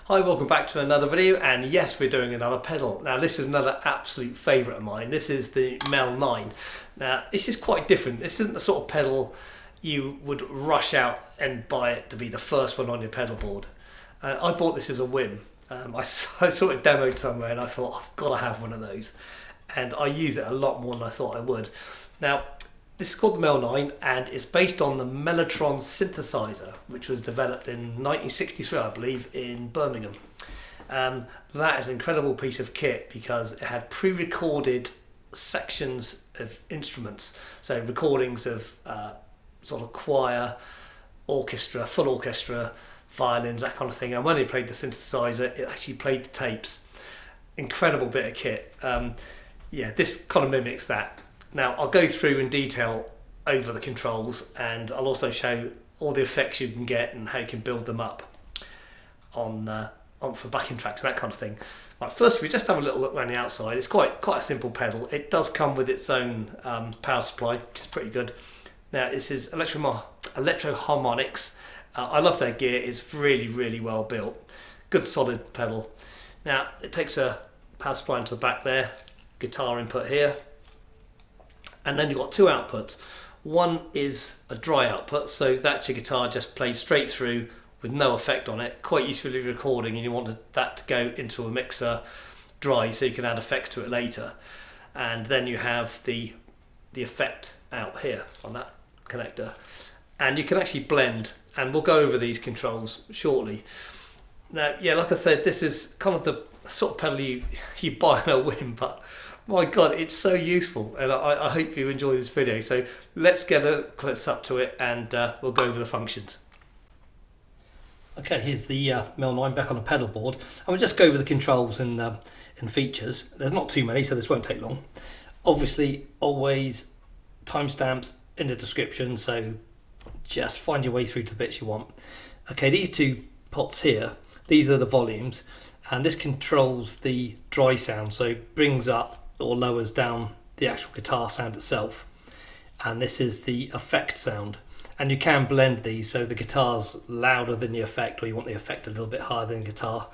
Hi, welcome back to another video, and yes, we're doing another pedal. Now this is another absolute favourite of mine. This is the Mel9. Now this is quite different. This isn't the sort of pedal you would rush out and buy it to be the first one on your pedal board. I bought this as a whim. I saw it demoed somewhere and I thought, I've got to have one of those. And I use it a lot more than I thought I would. Now, this is called the Mel9 and it's based on the Mellotron synthesizer, which was developed in 1963, I believe, in Birmingham. That is an incredible piece of kit because it had pre-recorded sections of instruments, so recordings of sort of choir, orchestra, full orchestra, violins, that kind of thing. And when they played the synthesizer, it actually played the tapes. Incredible bit of kit. Yeah, this kind of mimics that. Now I'll go through in detail over the controls, and I'll also show all the effects you can get and how you can build them up on for backing tracks and that kind of thing. Right, first we just have a little look around the outside. It's quite a simple pedal. It does come with its own power supply, which is pretty good. Now this is Electro-Harmonix. I love their gear. It's really well built. Good solid pedal. Now it takes a power supply into the back there, guitar input here. And then you've got two outputs. One is a dry output, so that's your guitar just played straight through with no effect on it. Quite useful for recording, and you want that to go into a mixer dry so you can add effects to it later. And then you have the effect out here on that connector. And you can actually blend, and we'll go over these controls shortly. Now, yeah, like I said, this is kind of the sort of pedal you buy on a whim, but my God, it's so useful, and I hope you enjoy this video. So let's get a close up to it, and we'll go over the functions. Okay, here's the Mel9 back on the pedal board. And we'll just go over the controls and features. There's not too many, so this won't take long. Obviously, always timestamps in the description, so just find your way through to the bits you want. Okay, these two pots here, these are the volumes, and this controls the dry sound, so it brings up or lowers down the actual guitar sound itself. And this is the effect sound, and you can blend these, so the guitar's louder than the effect, or you want the effect a little bit higher than the guitar,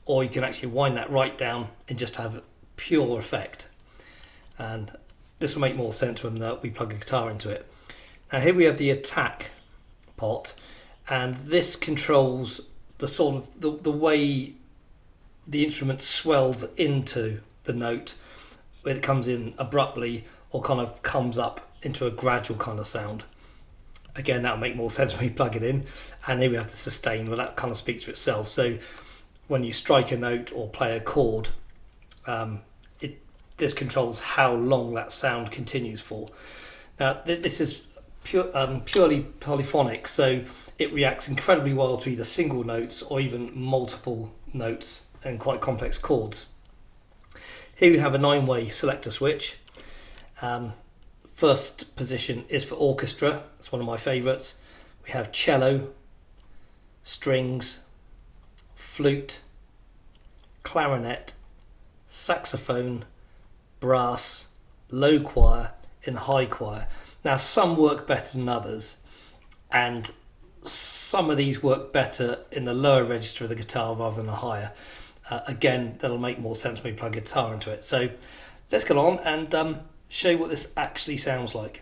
or you can actually wind that right down and just have pure effect. And this will make more sense when we plug a guitar into it. Now here we have the attack pot, and this controls the sort of the way the instrument swells into the note, when it comes in abruptly or kind of comes up into a gradual kind of sound. Again, that'll make more sense when you plug it in. And here we have the sustain, well, that kind of speaks for itself. So when you strike a note or play a chord, this controls how long that sound continues for. Now this is purely polyphonic, so it reacts incredibly well to either single notes or even multiple notes and quite complex chords. Here we have a 9-way selector switch. First position is for orchestra. It's one of my favourites. We have cello, strings, flute, clarinet, saxophone, brass, low choir and high choir. Now some work better than others, and some of these work better in the lower register of the guitar rather than the higher. Again, that'll make more sense when we plug a guitar into it. So let's get on and show you what this actually sounds like.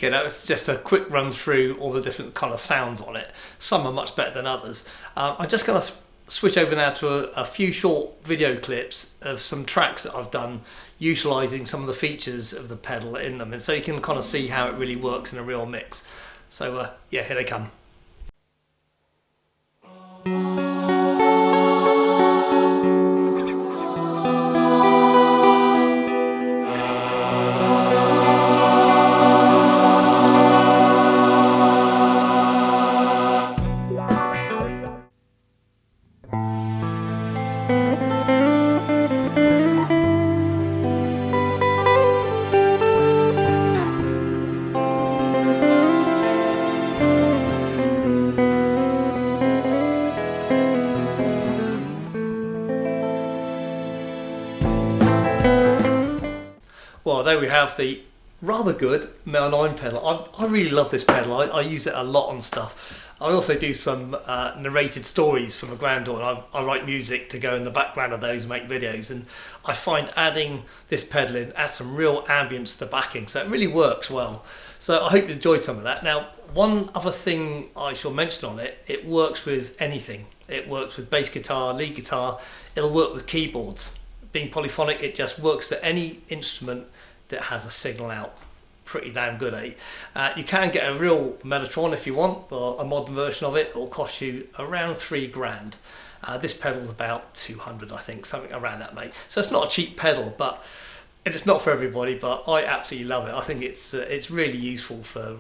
You know, it's just a quick run through all the different kind of sounds on it. Some are much better than others. I'm just going to switch over now to a few short video clips of some tracks that I've done utilising some of the features of the pedal in them, and so you can kind of see how it really works in a real mix. So yeah, here they come. Well, there we have the rather good Mel9 pedal. I really love this pedal. I use it a lot on stuff. I also do some narrated stories for my granddaughter. I write music to go in the background of those and make videos, and I find adding this pedal in adds some real ambience to the backing, so it really works well. So I hope you enjoyed some of that. Now, one other thing I shall mention on it, it works with anything. It works with bass guitar, lead guitar, it'll work with keyboards. Being polyphonic, it just works to any instrument that has a signal out. Pretty damn good, eh? You can get a real Mellotron if you want, or a modern version of it. It'll cost you around $3 grand. This pedal's about 200, I think, something around that, mate. So it's not a cheap pedal, but it's not for everybody. But I absolutely love it. I think it's really useful for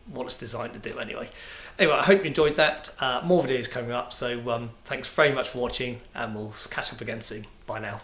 what it's designed to do, anyway. Anyway, I hope you enjoyed that. More videos coming up. So thanks very much for watching, and we'll catch up again soon. Bye now.